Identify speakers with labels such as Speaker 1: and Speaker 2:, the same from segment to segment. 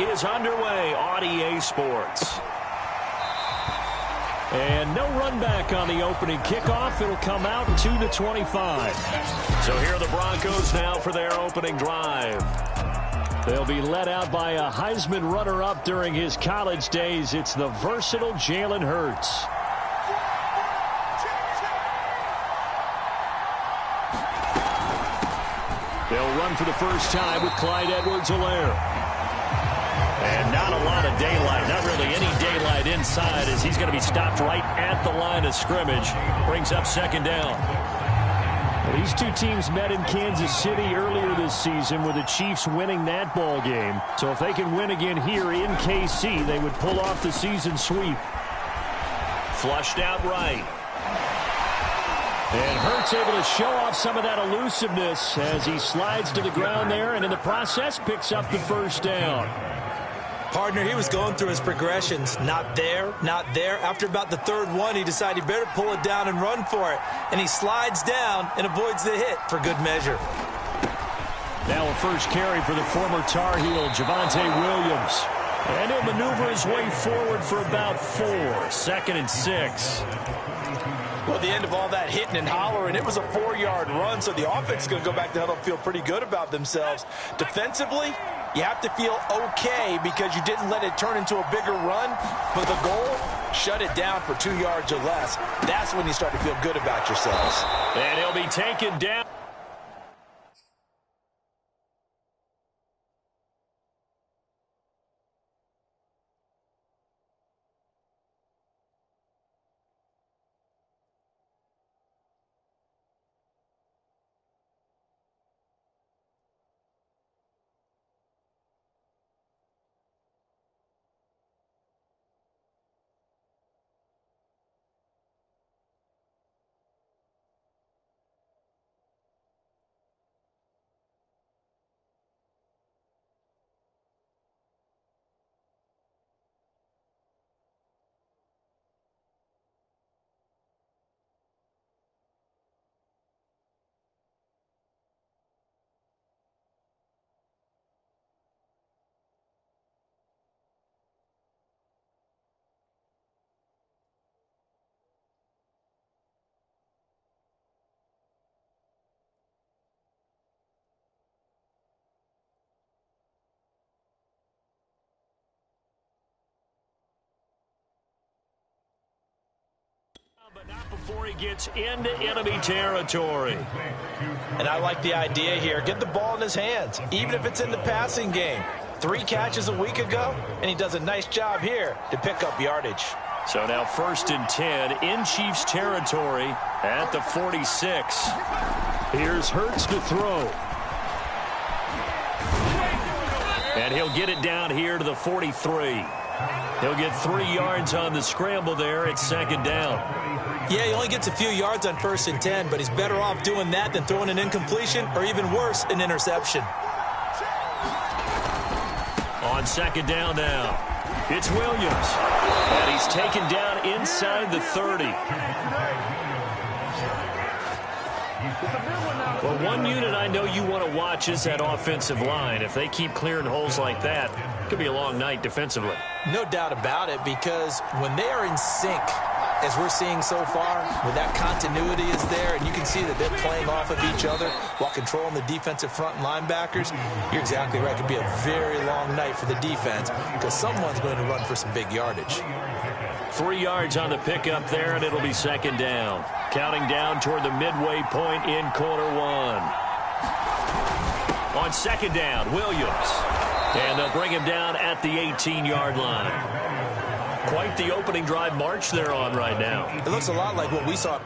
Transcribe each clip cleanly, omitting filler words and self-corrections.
Speaker 1: is underway on EA Sports. And no run back on the opening kickoff. It'll come out 2-25. So here are the Broncos now for their opening drive. They'll be led out by a Heisman runner-up during his college days. It's the versatile Jalen Hurts. They'll run for the first time with Clyde Edwards-Helaire. And not a lot of daylight, not really any daylight inside, as he's going to be stopped right at the line of scrimmage. Brings up second down. Well, these two teams met in Kansas City earlier this season with the Chiefs winning that ball game. So if they can win again here in KC, they would pull off the season sweep. Flushed out right. And Hurts able to show off some of that elusiveness as he slides to the ground there, and in the process picks up the first down.
Speaker 2: Partner, he was going through his progressions. Not there, not there. After about the third one, he decided he better pull it down and run for it. And he slides down and avoids the hit for good measure.
Speaker 1: Now a first carry for the former Tar Heel, Javonte Williams. And he'll maneuver his way forward for about 4. 2nd and 6.
Speaker 2: Well, at the end of all that hitting and hollering, it was a 4-yard run, so the offense is going to go back to huddle and feel pretty good about themselves. Defensively, you have to feel okay because you didn't let it turn into a bigger run, but the goal, shut it down for 2 yards or less. That's when you start to feel good about yourselves.
Speaker 1: And he'll be taken down. But not before he gets into enemy territory.
Speaker 2: And I like the idea here. Get the ball in his hands, even if it's in the passing game. 3 catches a week ago, and he does a nice job here to pick up yardage.
Speaker 1: So now 1st and 10 in Chiefs territory at the 46. Here's Hurts to throw. And he'll get it down here to the 43. He'll get 3 yards on the scramble there at 2nd down.
Speaker 2: Yeah, he only gets a few yards on 1st and 10, but he's better off doing that than throwing an incompletion or even worse, an interception.
Speaker 1: On 2nd down now, it's Williams. And he's taken down inside the 30. Well, one unit I know you want to watch is that offensive line. If they keep clearing holes like that, it could be a long night defensively.
Speaker 2: No doubt about it, because when they are in sync, as we're seeing so far, when that continuity is there and you can see that they're playing off of each other while controlling the defensive front and linebackers, you're exactly right. It could be a very long night for the defense because someone's going to run for some big yardage.
Speaker 1: 3 yards on the pickup there, and it'll be 2nd down. Counting down toward the midway point in quarter 1. On 2nd down, Williams. And they'll bring him down at the 18-yard line. Quite the opening drive march they're on right now.
Speaker 2: It looks a lot like what we saw.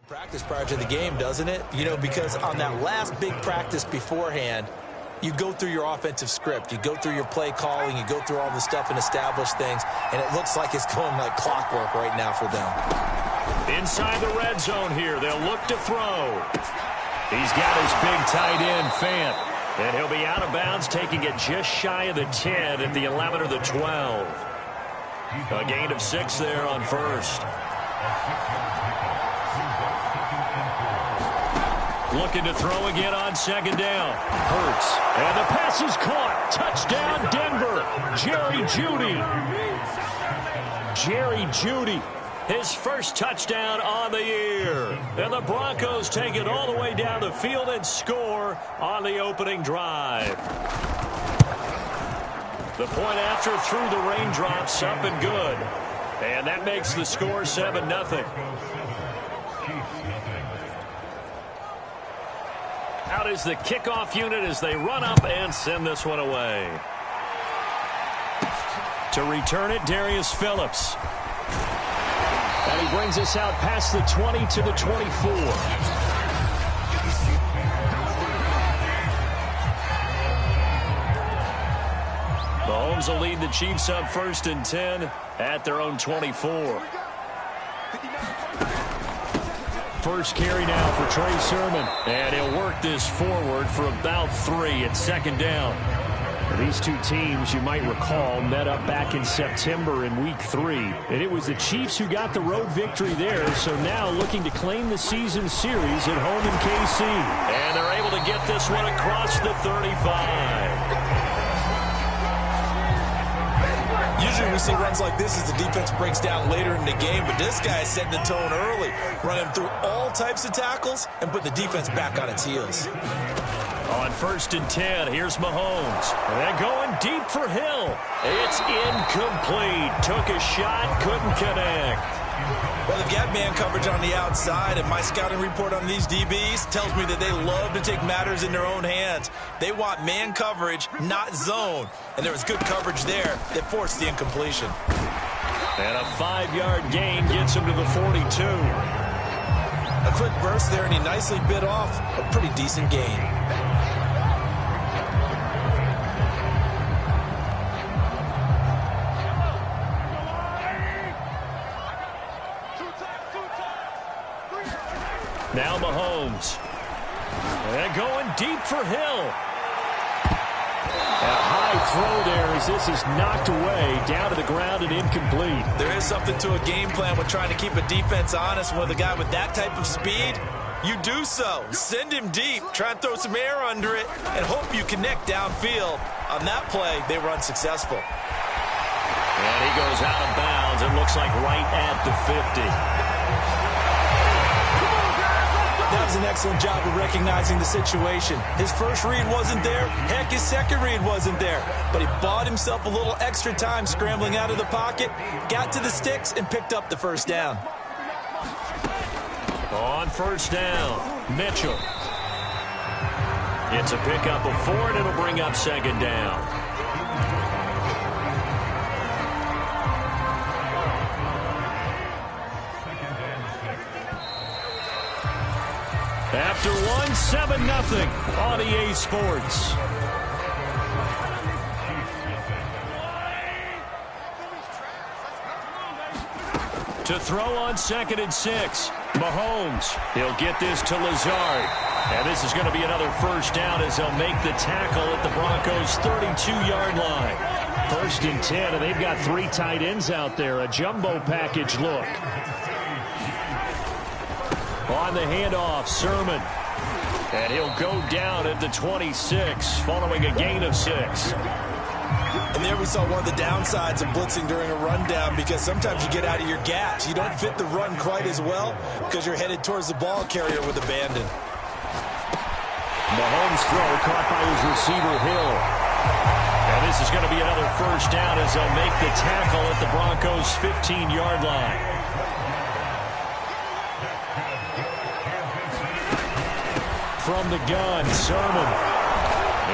Speaker 2: Practice prior to the game, doesn't it? You know, because on that last big practice beforehand, you go through your offensive script, you go through your play calling, you go through all the stuff and establish things, and it looks like it's going like clockwork right now for them.
Speaker 1: Inside the red zone here, they'll look to throw. He's got his big tight end, Fant, and he'll be out of bounds, taking it just shy of the 10 at the 11 or the 12. A gain of 6 there on first. Looking to throw again on second down. Hurts. And the pass is caught. Touchdown, Denver. Jerry Jeudy. Jerry Jeudy. His first touchdown on the year. And the Broncos take it all the way down the field and score on the opening drive. The point after through the raindrops, up and good. And that makes the score 7-0. Out is the kickoff unit as they run up and send this one away. To return it, Darius Phillips. And he brings us out past the 20 to the 24. Mahomes will lead the Chiefs up 1st and 10 at their own 24. First carry now for Trey Sermon. And he'll work this forward for about 3 at second down. These two teams, you might recall, met up back in September in Week 3. And it was the Chiefs who got the road victory there, so now looking to claim the season series at home in KC. And they're able to get this one across the 35.
Speaker 2: Usually we see runs like this as the defense breaks down later in the game, but this guy is setting the tone early, running through all types of tackles and put the defense back on its heels.
Speaker 1: On 1st and 10, here's Mahomes. And going deep for Hill. It's incomplete. Took a shot, couldn't connect.
Speaker 2: Well, they've got man coverage on the outside, and my scouting report on these DBs tells me that they love to take matters in their own hands. They want man coverage, not zone. And there was good coverage there that forced the incompletion.
Speaker 1: And a 5-yard gain gets him to the 42.
Speaker 2: A quick burst there, and he nicely bit off a pretty decent gain.
Speaker 1: Now Mahomes. And going deep for Hill. A high throw there as this is knocked away, down to the ground and incomplete.
Speaker 2: There is something to a game plan with trying to keep a defense honest. With a guy with that type of speed, you do so. Send him deep, try and throw some air under it, and hope you connect downfield. On that play, they were unsuccessful.
Speaker 1: And he goes out of bounds. It looks like right at the 50.
Speaker 2: That was an excellent job of recognizing the situation. His first read wasn't there. Heck, his second read wasn't there. But he bought himself a little extra time scrambling out of the pocket, got to the sticks, and picked up the first down.
Speaker 1: On 1st down, Mitchell. It's a pickup of 4, and it'll bring up 2nd down. After 7-0 on EA Sports. To throw on 2nd and 6. Mahomes. He'll get this to Lazard. And this is going to be another first down as they'll make the tackle at the Broncos' 32-yard line. 1st and 10, and they've got 3 tight ends out there. A jumbo package look. On the handoff, Sermon. And he'll go down at the 26, following a gain of 6.
Speaker 2: And there we saw one of the downsides of blitzing during a rundown, because sometimes you get out of your gaps. You don't fit the run quite as well because you're headed towards the ball carrier with abandon.
Speaker 1: Mahomes' throw caught by his receiver, Hill. And this is going to be another first down as they'll make the tackle at the Broncos' 15-yard line. From the gun, Sermon.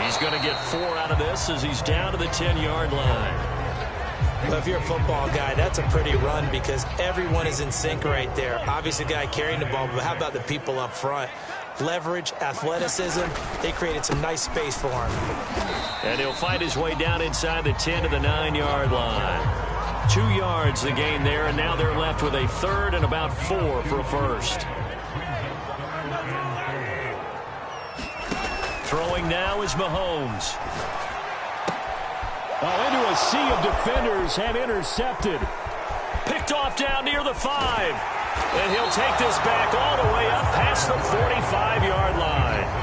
Speaker 1: He's going to get 4 out of this as he's down to the 10-yard line.
Speaker 2: Well, if you're a football guy, that's a pretty run because everyone is in sync right there. Obviously, the guy carrying the ball, but how about the people up front? Leverage, athleticism, they created some nice space for him.
Speaker 1: And he'll fight his way down inside the 10 to the 9-yard line. 2 yards the gain there, and now they're left with a third and about 4 for a first. Throwing now is Mahomes.
Speaker 3: Into a sea of defenders and intercepted.
Speaker 1: Picked off down near the 5. And he'll take this back all the way up past the 45-yard line.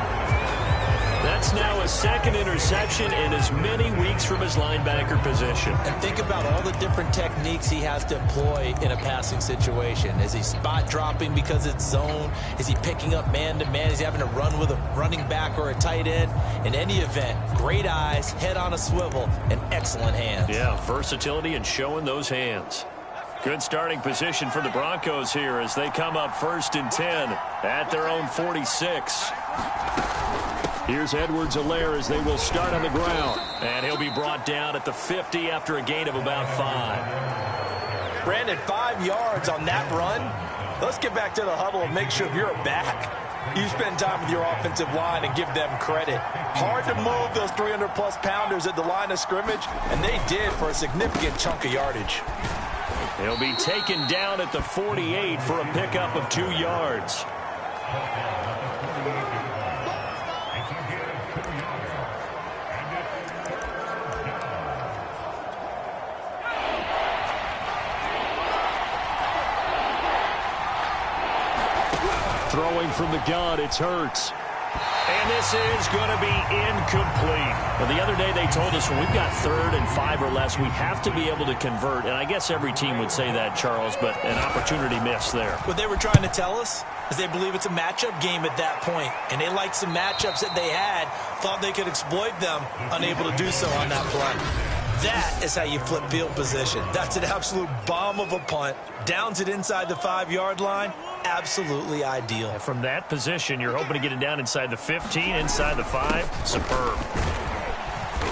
Speaker 1: That's now a second interception in as many weeks from his linebacker position.
Speaker 2: And think about all the different techniques he has to employ in a passing situation. Is he spot dropping because it's zone? Is he picking up man-to-man? Is he having to run with a running back or a tight end? In any event, great eyes, head on a swivel, and excellent hands.
Speaker 1: Yeah, versatility and showing those hands. Good starting position for the Broncos here as they come up 1st and 10 at their own 46.
Speaker 3: Here's Edwards-Helaire as they will start on the ground.
Speaker 1: And he'll be brought down at the 50 after a gain of about 5.
Speaker 2: Brandon, 5 yards on that run. Let's get back to the huddle and make sure if you're a back, you spend time with your offensive line and give them credit. Hard to move those 300-plus pounders at the line of scrimmage, and they did for a significant chunk of yardage.
Speaker 1: He'll be taken down at the 48 for a pickup of 2 yards.
Speaker 3: Throwing from the gun, it's Hurts.
Speaker 1: And this is going to be incomplete. Well, the other day they told us when we've got 3rd and 5 or less, we have to be able to convert. And I guess every team would say that, Charles, but an opportunity missed there.
Speaker 2: What they were trying to tell us is they believe it's a matchup game at that point. And they liked some matchups that they had, thought they could exploit them, unable to do so on that play. That is how you flip field position. That's an absolute bomb of a punt. Downs it inside the 5-yard line. Absolutely ideal.
Speaker 1: From that position, you're hoping to get it down inside the 15, inside the 5. Superb.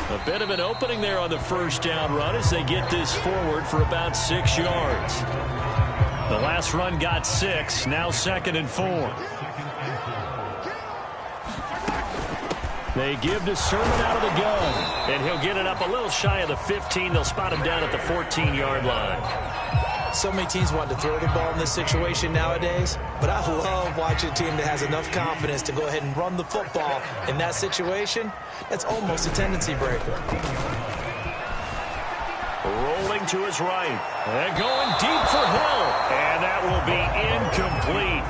Speaker 1: A bit of an opening there on the first down run as they get this forward for about 6 yards. The last run got 6, now 2nd and 4.
Speaker 3: They give to Sermon out of the gun.
Speaker 1: And he'll get it up a little shy of the 15. They'll spot him down at the 14-yard line.
Speaker 2: So many teams want to throw the ball in this situation nowadays, but I love watching a team that has enough confidence to go ahead and run the football in that situation. That's almost a tendency breaker.
Speaker 1: Rolling to his right. And going deep for Hill. And that will be incomplete.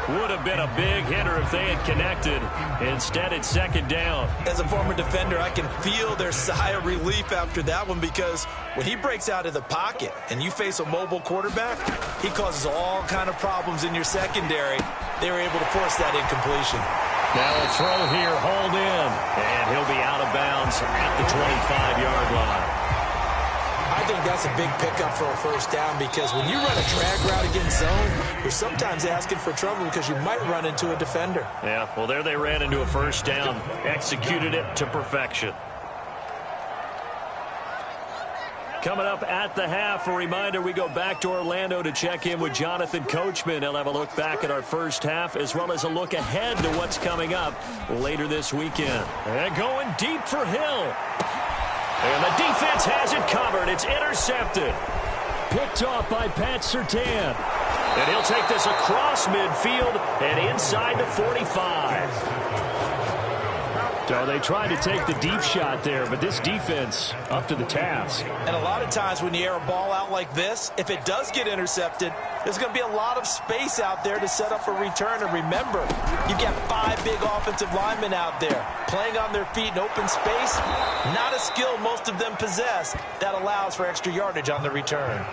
Speaker 1: Would have been a big hitter if they had connected. Instead, it's 2nd down.
Speaker 2: As a former defender, I can feel their sigh of relief after that one because when he breaks out of the pocket and you face a mobile quarterback, he causes all kind of problems in your secondary. They were able to force that incompletion.
Speaker 1: Now a throw here, hauled in. And he'll be out of bounds at the 25-yard line.
Speaker 2: I think that's a big pickup for a first down because when you run a drag route against zone, you're sometimes asking for trouble because you might run into a defender.
Speaker 1: Yeah, well, there they ran into a first down, executed it to perfection. Coming up at the half, a reminder, we go back to Orlando to check in with Jonathan Coachman. He'll have a look back at our first half as well as a look ahead to what's coming up later this weekend. And going deep for Hill. And the defense has it covered. It's intercepted.
Speaker 3: Picked off by Pat Surtain.
Speaker 1: And he'll take this across midfield and inside the 45.
Speaker 3: So they tried to take the deep shot there, but this defense up to the task.
Speaker 2: And a lot of times when you air a ball out like this, if it does get intercepted, there's going to be a lot of space out there to set up a return. And remember, you've got 5 big offensive linemen out there playing on their feet in open space. Not a skill most of them possess that allows for extra yardage on the return.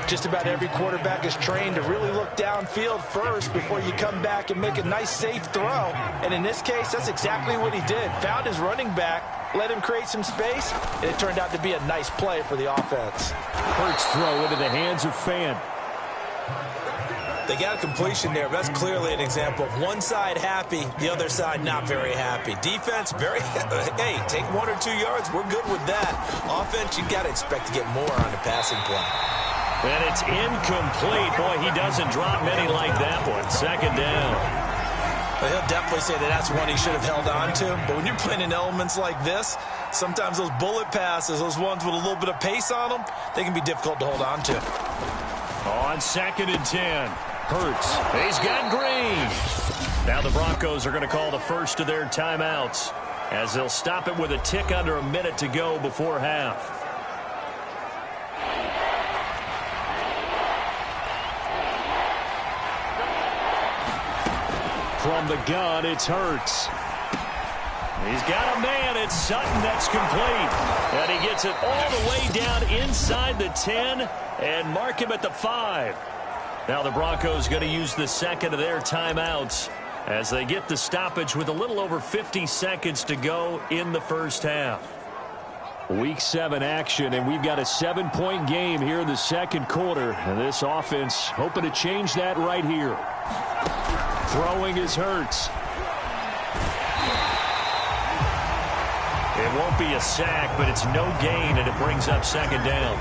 Speaker 2: Just about every quarterback is trained to really look downfield first before you come back and make a nice, safe throw. And in this case, that's exactly what he did. Found his running back, let him create some space, and it turned out to be a nice play for the offense.
Speaker 3: Hurts throw into the hands of Fant.
Speaker 2: They got a completion there, but that's clearly an example of one side happy, the other side not very happy. Defense, hey, take 1 or 2 yards, we're good with that. Offense, you got to expect to get more on the passing play.
Speaker 1: And it's incomplete. Boy, he doesn't drop many like that one. Second down.
Speaker 2: Well, he'll definitely say that that's one he should have held on to. But when you're playing in elements like this, sometimes those bullet passes, those ones with a little bit of pace on them, they can be difficult to hold on to.
Speaker 1: On 2nd and 10. Hurts. He's got Green. Now the Broncos are going to call the first of their timeouts as they'll stop it with a tick under a minute to go before half. From the gun, it's Hurts. He's got a man. It's Sutton that's complete. And he gets it all the way down inside the 10 and mark him at the 5. Now the Broncos going to use the second of their timeouts as they get the stoppage with a little over 50 seconds to go in the first half. Week 7 action, and we've got a 7-point game here in the second quarter. And this offense hoping to change that right here. Throwing is Hurts. It won't be a sack, but it's no gain, and it brings up second down.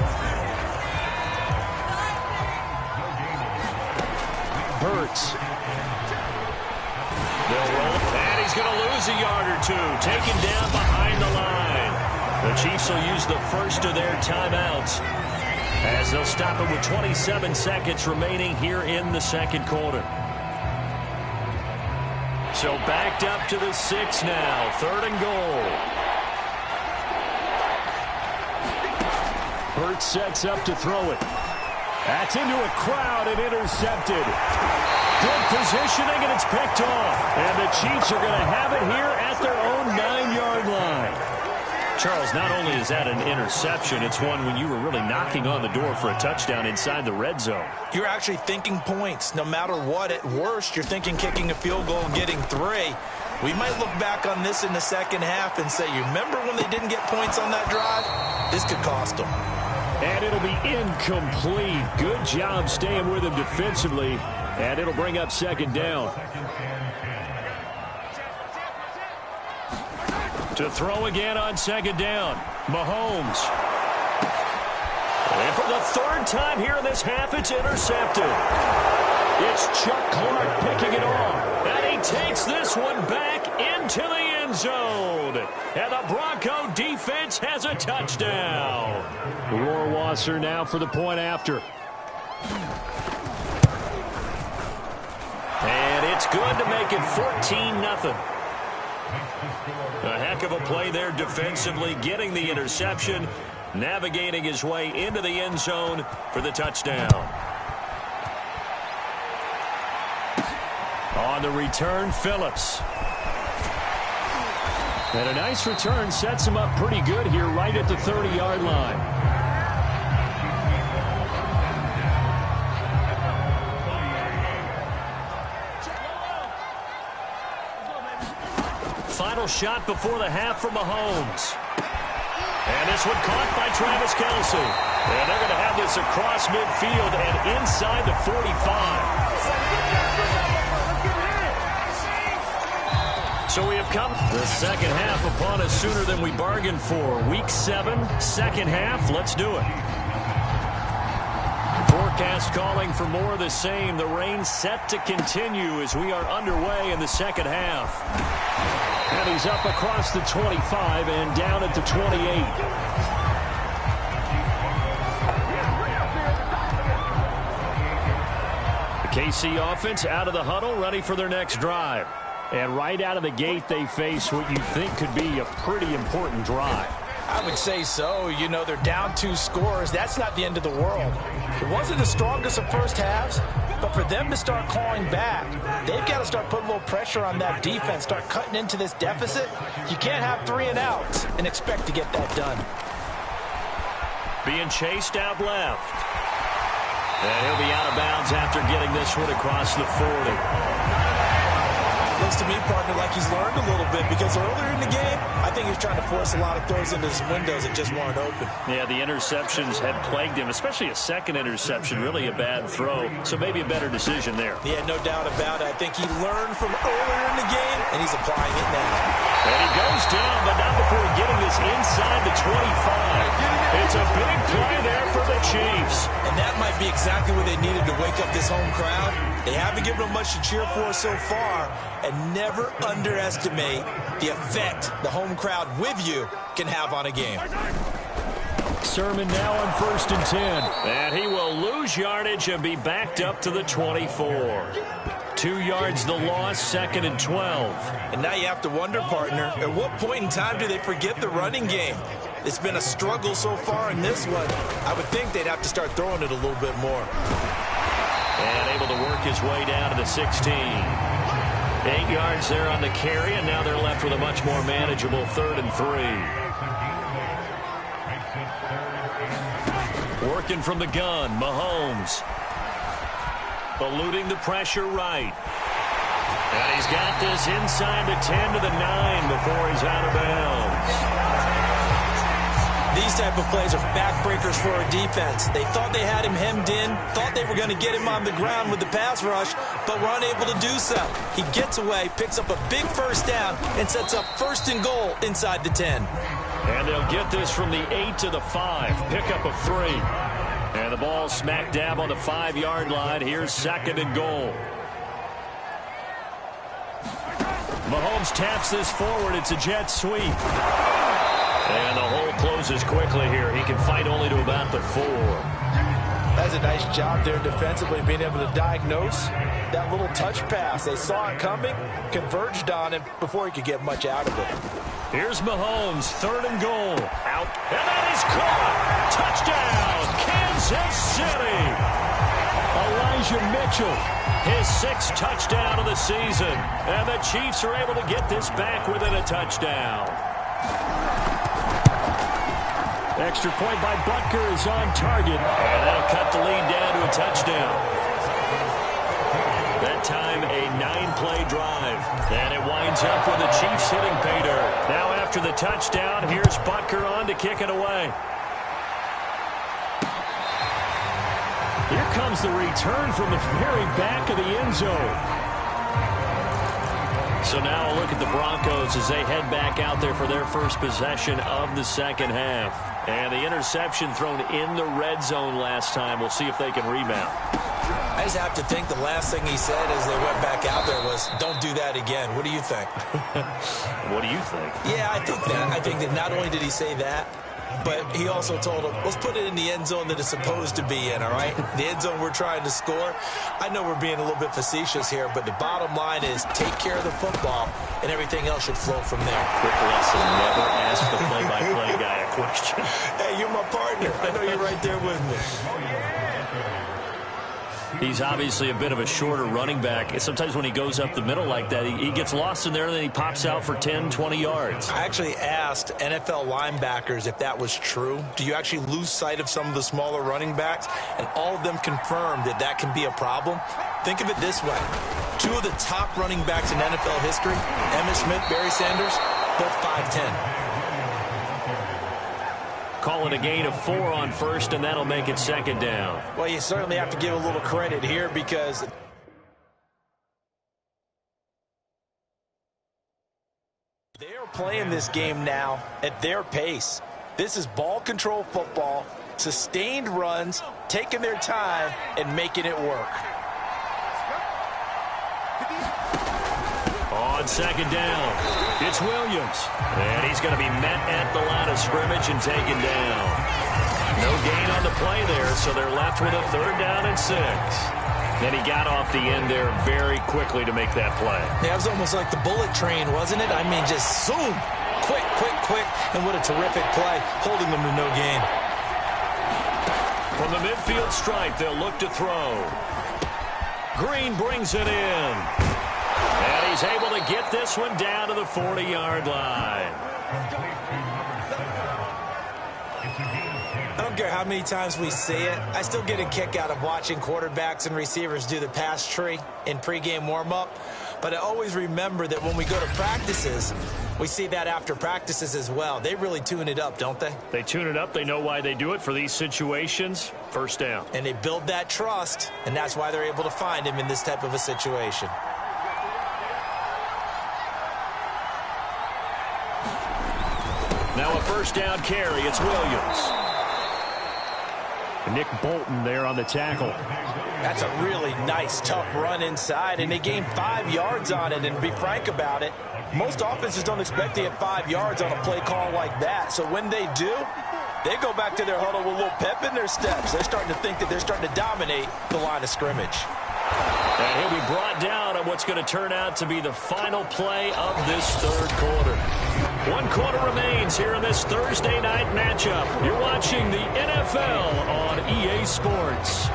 Speaker 1: Hurts. They'll roll, and he's going to lose a yard or two. Taken down behind the line. The Chiefs will use the first of their timeouts as they'll stop it with 27 seconds remaining here in the second quarter. So backed up to the 6 now. 3rd and goal. Hurts sets up to throw it. That's into a crowd and intercepted. Good positioning, and it's picked off. And the Chiefs are going to have it here at their own 9-yard line. Charles, not only is that an interception, it's one when you were really knocking on the door for a touchdown inside the red zone.
Speaker 2: You're actually thinking points. No matter what, at worst, you're thinking kicking a field goal and getting 3. We might look back on this in the second half and say, you remember when they didn't get points on that drive? This could cost them.
Speaker 1: And it'll be incomplete. Good job staying with him defensively. And it'll bring up second down. To throw again on second down. Mahomes. And for the 3rd time here in this half, it's intercepted. It's Chuck Clark picking it off. And he takes this one back into the end zone. And the Bronco defense has a touchdown. Rohrwasser now for the point after. And it's good to make it 14-0. A heck of a play there defensively, getting the interception, navigating his way into the end zone for the touchdown. On the return, Phillips. And a nice return sets him up pretty good here right at the 30-yard line. Final shot before the half from Mahomes. And this one caught by Travis Kelce. And they're going to have this across midfield and inside the 45. So we have come the second half upon us sooner than we bargained for. Week 7, second half. Let's do it. Forecast calling for more of the same. The rain set to continue as we are underway in the second half. And he's up across the 25 and down at the 28. The KC offense out of the huddle, ready for their next drive. And right out of the gate, they face what you think could be a pretty important drive.
Speaker 2: I would say so. You know, they're down 2 scores. That's not the end of the world. It wasn't the strongest of first halves, but for them to start clawing back, they've got to start putting a little pressure on that defense, start cutting into this deficit. You can't have 3 and outs and expect to get that done.
Speaker 1: Being chased out left. And he'll be out of bounds after getting this one across the 40.
Speaker 2: Looks to me, partner, like he's learned a little bit, because earlier in the game, I think he was trying to force a lot of throws into his windows that just weren't open.
Speaker 3: Yeah, the interceptions had plagued him, especially a second interception, really a bad throw. So maybe a better decision there.
Speaker 2: Yeah, no doubt about it. I think he learned from earlier in the game, and he's applying it now.
Speaker 1: And he goes down, but not before getting this inside the 25. It's a big play there for the Chiefs.
Speaker 2: And that might be exactly what they needed to wake up this home crowd. They haven't given them much to cheer for so far, and never underestimate the effect the home crowd with you can have on a game.
Speaker 3: Sermon now on 1st and 10.
Speaker 1: And he will lose yardage and be backed up to the 24. 2 yards the loss, 2nd and 12.
Speaker 2: And now you have to wonder, partner, at what point in time do they forget the running game? It's been a struggle so far in this one. I would think they'd have to start throwing it a little bit more.
Speaker 1: And able to work his way down to the 16. 8 yards there on the carry, and now they're left with a much more manageable 3rd and 3. Working from the gun, Mahomes. Eluding the pressure right. And he's got this inside the 10 to the 9 before he's out of bounds.
Speaker 2: These type of plays are backbreakers for a defense. They thought they had him hemmed in, thought they were going to get him on the ground with the pass rush, but were unable to do so. He gets away, picks up a big first down, and sets up 1st and goal inside the 10.
Speaker 1: And they'll get this from the 8 to the 5. Pickup of 3. And the ball smack dab on the 5-yard line. Here's 2nd and goal. Mahomes taps this forward. It's a jet sweep. And the hole closes quickly here. He can fight only to about the 4.
Speaker 2: That's a nice job there defensively, being able to diagnose that little touch pass. They saw it coming, converged on him before he could get much out of it.
Speaker 1: Here's Mahomes, 3rd and goal. Out. And that is caught. Touchdown, Kansas City. Elijah Mitchell, his 6th touchdown of the season. And the Chiefs are able to get this back within a touchdown. Extra point by Butker is on target. And that'll cut the lead down to a touchdown. That time a 9-play drive. And it winds up with the Chiefs hitting pay dirt. Now after the touchdown, here's Butker on to kick it away. Here comes the return from the very back of the end zone. So now a look at the Broncos as they head back out there for their first possession of the second half. And the interception thrown in the red zone last time. We'll see if they can rebound.
Speaker 2: I just have to think the last thing he said as they went back out there was, don't do that again. What do you think?
Speaker 1: What do you think?
Speaker 2: Yeah, I think that. I think that not only did he say that, but he also told him, let's put it in the end zone that it's supposed to be in, all right? The end zone we're trying to score. I know we're being a little bit facetious here, but the bottom line is take care of the football, and everything else should flow from there.
Speaker 1: Quick lesson, never ask the play-by-play guy a question.
Speaker 2: Hey, you're my partner. I know you're right there with me.
Speaker 1: He's obviously a bit of a shorter running back. Sometimes when he goes up the middle like that, he gets lost in there, and then he pops out for 10, 20 yards.
Speaker 2: I actually asked NFL linebackers if that was true. Do you actually lose sight of some of the smaller running backs? And all of them confirmed that that can be a problem. Think of it this way. 2 of the top running backs in NFL history, Emmitt Smith, Barry Sanders, both 5'10".
Speaker 1: Call it a gain of 4 on first, and that'll make it 2nd down.
Speaker 2: Well, you certainly have to give a little credit here because they are playing this game now at their pace. This is ball control football, sustained runs, taking their time, and making it work.
Speaker 1: On 2nd down, it's Williams. And he's going to be met at the line of scrimmage and taken down. No gain on the play there, so they're left with a 3rd down and 6. And he got off the end there very quickly to make that play.
Speaker 2: Yeah, it was almost like the bullet train, wasn't it? I mean, just zoom. Quick, quick, quick. And what a terrific play, holding them to no gain.
Speaker 1: From the midfield stripe, they'll look to throw. Green brings it in. And he's able to get this one down to the 40-yard line.
Speaker 2: I don't care how many times we see it. I still get a kick out of watching quarterbacks and receivers do the pass tree in pregame warm-up. But I always remember that when we go to practices, we see that after practices as well. They really tune it up, don't they?
Speaker 3: They tune it up. They know why they do it for these situations. First down.
Speaker 2: And they build that trust, and that's why they're able to find him in this type of a situation.
Speaker 3: Now a first down carry. It's Williams. Nick Bolton there on the tackle.
Speaker 2: That's a really nice, tough run inside, and they gained 5 yards on it. And to be frank about it, most offenses don't expect to get 5 yards on a play call like that. So when they do, they go back to their huddle with a little pep in their steps. They're starting to think that they're starting to dominate the line of scrimmage.
Speaker 3: And he'll be brought down on what's going to turn out to be the final play of this third quarter. 1 quarter remains here in this Thursday night matchup. You're watching the NFL on EA Sports.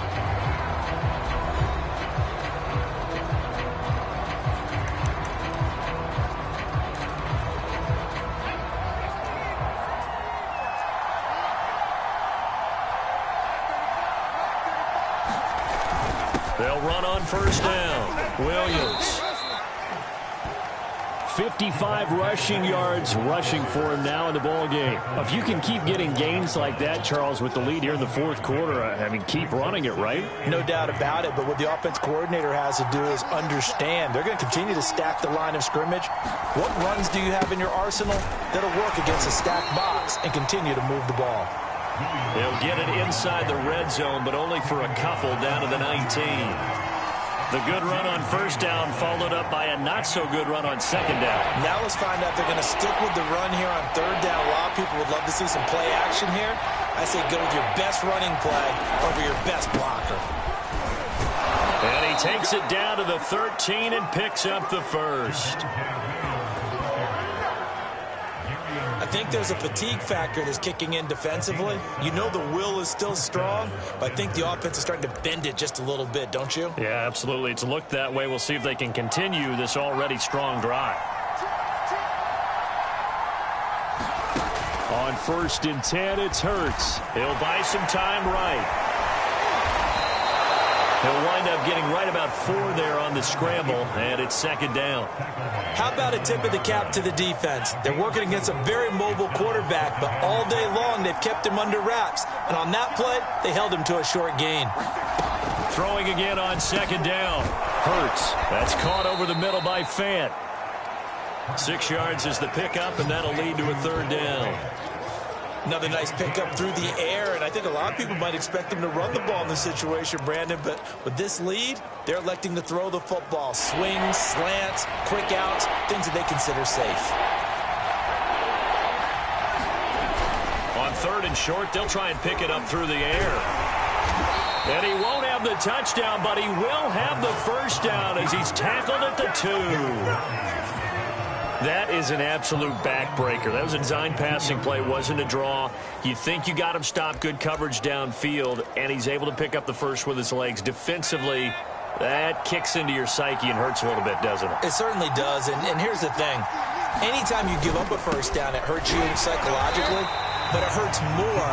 Speaker 3: They'll run on first down. Williams. 55 rushing yards rushing for him now in the ball game. If you can keep getting gains like that, Charles, with the lead here in the fourth quarter, I mean, keep running it, right?
Speaker 2: No doubt about it, but what the offense coordinator has to do is understand. They're going to continue to stack the line of scrimmage. What runs do you have in your arsenal that'll work against a stacked box and continue to move the ball?
Speaker 3: They'll get it inside the red zone, but only for a couple down to the 19. The good run on first down followed up by a not-so-good run on second down.
Speaker 2: Now let's find out they're going to stick with the run here on third down. A lot of people would love to see some play action here. I say go with your best running play over your best blocker.
Speaker 3: And he takes it down to the 13 and picks up the first.
Speaker 2: I think there's a fatigue factor that's kicking in defensively. You know the will is still strong, but I think the offense is starting to bend it just a little bit, don't you?
Speaker 3: Yeah, absolutely. It's looked that way. We'll see if they can continue this already strong drive. On 1st and 10, it's Hurts. He'll buy some time right. He'll wind up getting right about 4 there on the scramble, and it's second down.
Speaker 2: How about a tip of the cap to the defense? They're working against a very mobile quarterback, but all day long they've kept him under wraps. And on that play, they held him to a short gain.
Speaker 3: Throwing again on second down. Hurts. That's caught over the middle by Fant. 6 yards is the pickup, and that'll lead to a third down.
Speaker 2: Another nice pickup through the air, and I think a lot of people might expect them to run the ball in this situation, Brandon, but with this lead, they're electing to throw the football. Swings, slants, quick outs, things that they consider safe.
Speaker 3: On 3rd and short, they'll try and pick it up through the air. And he won't have the touchdown, but he will have the first down as he's tackled at the 2. That is an absolute backbreaker. That was a design passing play, wasn't a draw. You think you got him stopped, good coverage downfield, and he's able to pick up the first with his legs. Defensively, that kicks into your psyche and hurts a little bit, doesn't it?
Speaker 2: It certainly does, and here's the thing. Anytime you give up a first down, it hurts you psychologically, but it hurts more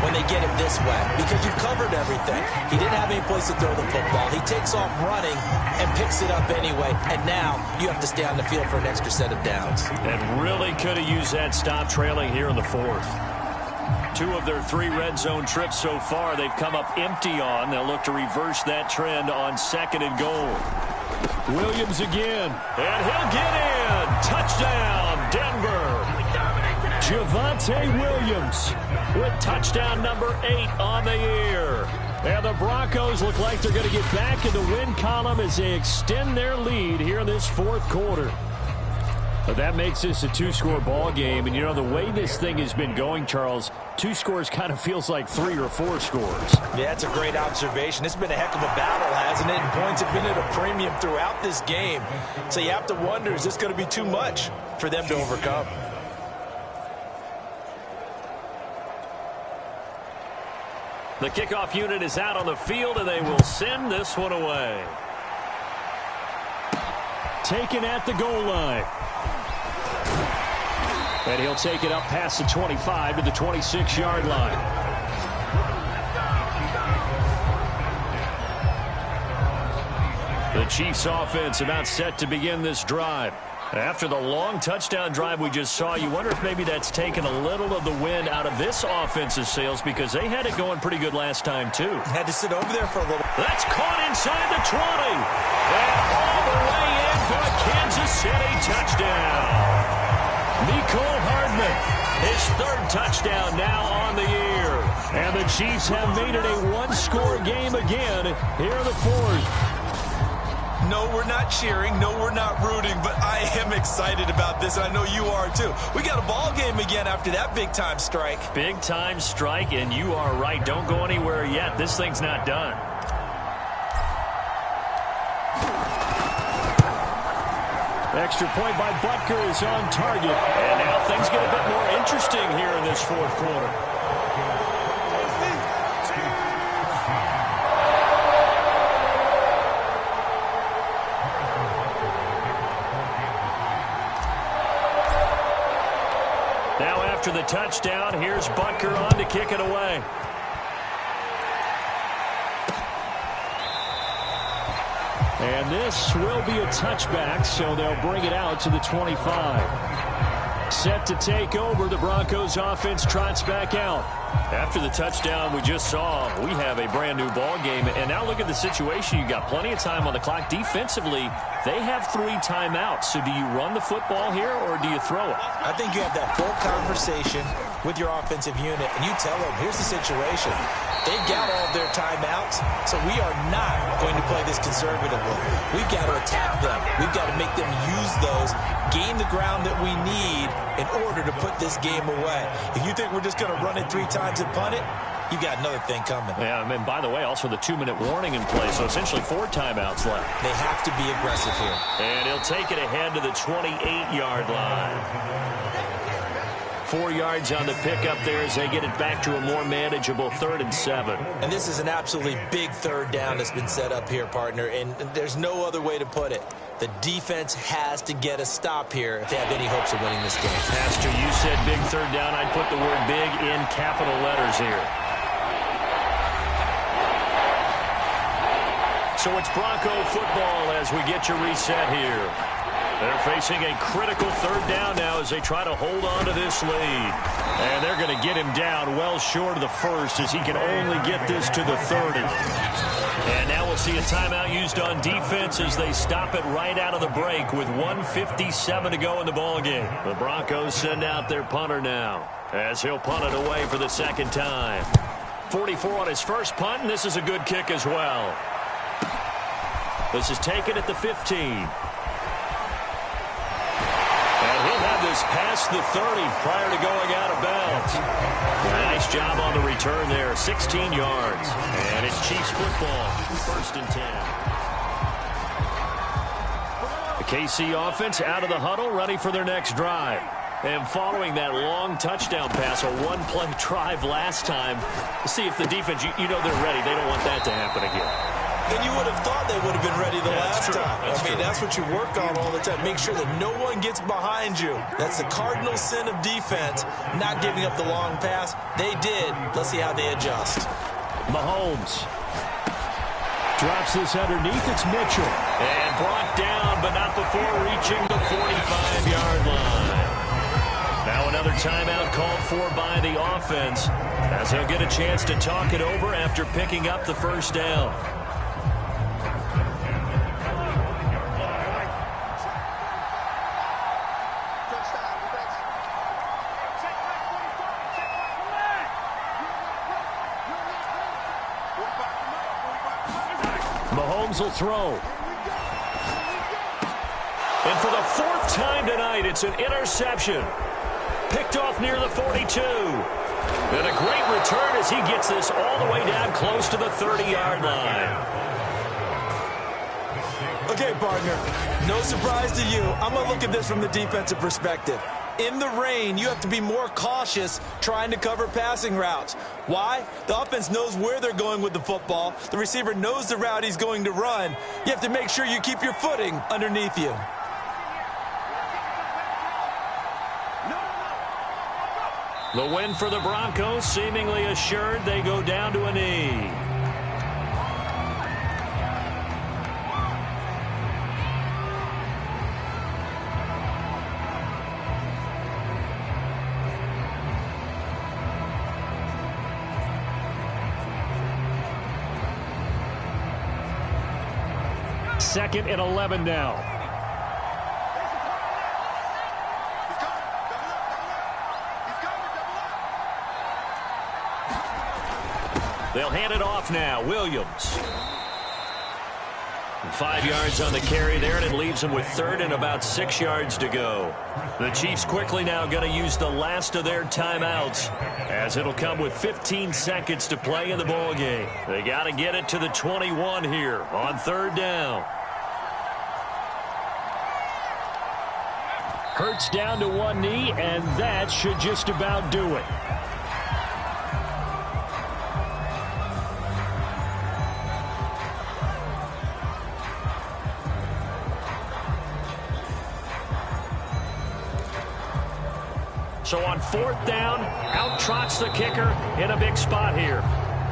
Speaker 2: when they get it this way because you've covered everything. He didn't have any place to throw the football. He takes off running and picks it up anyway, and now you have to stay on the field for an extra set of downs.
Speaker 3: And really could have used that stop trailing here in the 4th. 2 of their 3 red zone trips so far, they've come up empty on. They'll look to reverse that trend on 2nd and goal. Williams again, and he'll get in. Touchdown, Denver. Javonte Williams with touchdown number 8 on the year. And the Broncos look like they're going to get back in the win column as they extend their lead here in this 4th quarter. But that makes this a 2-score ball game. And, you know, the way this thing has been going, Charles, 2 scores kind of feels like 3 or 4 scores.
Speaker 2: Yeah, that's a great observation. It's been a heck of a battle, hasn't it? And points have been at a premium throughout this game. So you have to wonder, is this going to be too much for them to overcome?
Speaker 3: The kickoff unit is out on the field, and they will send this one away. Taken at the goal line. And he'll take it up past the 25 to the 26-yard line. The Chiefs offense about set to begin this drive. After the long touchdown drive we just saw, you wonder if maybe that's taken a little of the wind out of this offense's sails because they had it going pretty good last time, too.
Speaker 2: Had to sit over there for a little.
Speaker 3: That's caught inside the 20. And all the way in for a Kansas City touchdown. Mecole Hardman, his third touchdown now on the year. And the Chiefs have made it a one-score game again here in the fourth.
Speaker 2: No, we're not cheering. No, we're not rooting. But I am excited about this, and I know you are too. We got a ball game again after that big-time strike.
Speaker 3: Big-time strike, and you are right. Don't go anywhere yet. This thing's not done. Extra point by Butker is on target. And now things get a bit more interesting here in this fourth quarter. Now after the touchdown, here's Butker on to kick it away. And this will be a touchback, so they'll bring it out to the 25. Set to take over, the Broncos offense trots back out. After the touchdown we just saw, we have a brand new ball game. And now look at the situation. You've got plenty of time on the clock. Defensively, they have 3 timeouts. So do you run the football here or do you throw it?
Speaker 2: I think you have that full conversation with your offensive unit, and you tell them, here's the situation. They've got all of their timeouts, so we are not going to play this conservatively. We've got to attack them. We've got to make them use those, gain the ground that we need in order to put this game away. If you think we're just going to run it 3 times and punt it, you got another thing coming.
Speaker 3: Yeah, and by the way, also the 2-minute warning in play, so essentially 4 timeouts left.
Speaker 2: They have to be aggressive here.
Speaker 3: And he'll take it ahead to the 28-yard line. 4 yards on the pickup there as they get it back to a more manageable 3rd and 7.
Speaker 2: And this is an absolutely big third down that's been set up here, partner, and there's no other way to put it. The defense has to get a stop here if they have any hopes of winning this game.
Speaker 3: Pastor, you said big third down. I'd put the word big in capital letters here. So it's Bronco football as we get you reset here. They're facing a critical third down now as they try to hold on to this lead. And they're going to get him down well short of the first as he can only get this to the 30. And now we'll see a timeout used on defense as they stop it right out of the break with 1:57 to go in the ballgame. The Broncos send out their punter now as he'll punt it away for the second time. 44 on his first punt, and this is a good kick as well. This is taken at the 15. This past the 30 prior to going out of bounds. Nice job on the return there. 16 yards. And it's Chiefs football. 1st and 10. The KC offense out of the huddle, ready for their next drive. And following that long touchdown pass, a one-play drive last time, see if the defense, you know they're ready. They don't want that to happen again.
Speaker 2: And you would have thought they would have been ready the last time. That's what you work on all the time. Make sure that no one gets behind you. That's the cardinal sin of defense, not giving up the long pass. They did. Let's see how they adjust.
Speaker 3: Mahomes drops this underneath. It's Mitchell. And brought down, but not before reaching the 45-yard line. Now another timeout called for by the offense as they'll get a chance to talk it over after picking up the first down. Mahomes will throw. And for the 4th time tonight, it's an interception. Picked off near the 42. And a great return as he gets this all the way down close to the 30-yard line.
Speaker 2: Okay, partner, no surprise to you. I'm going to look at this from the defensive perspective. In the rain, you have to be more cautious trying to cover passing routes. Why? The offense knows where they're going with the football. The receiver knows the route he's going to run. You have to make sure you keep your footing underneath you.
Speaker 3: The win for the Broncos seemingly assured. They go down to a knee. 2nd and 11 now. They'll hand it off now. Williams. 5 yards on the carry there, and it leaves them with 3rd and about 6 yards to go. The Chiefs quickly now going to use the last of their timeouts, as it'll come with 15 seconds to play in the ball game. They got to get it to the 21 here on 3rd down. Hurts down to one knee, and that should just about do it. So on 4th down, out trots the kicker in a big spot here.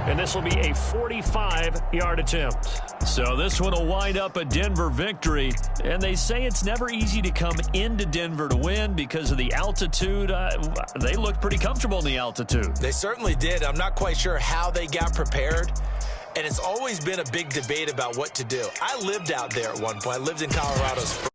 Speaker 3: And this will be a 45-yard attempt. So this one will wind up a Denver victory. And they say it's never easy to come into Denver to win because of the altitude. They looked pretty comfortable in the altitude.
Speaker 2: They certainly did. I'm not quite sure how they got prepared. And it's always been a big debate about what to do. I lived out there at one point. I lived in Colorado Springs.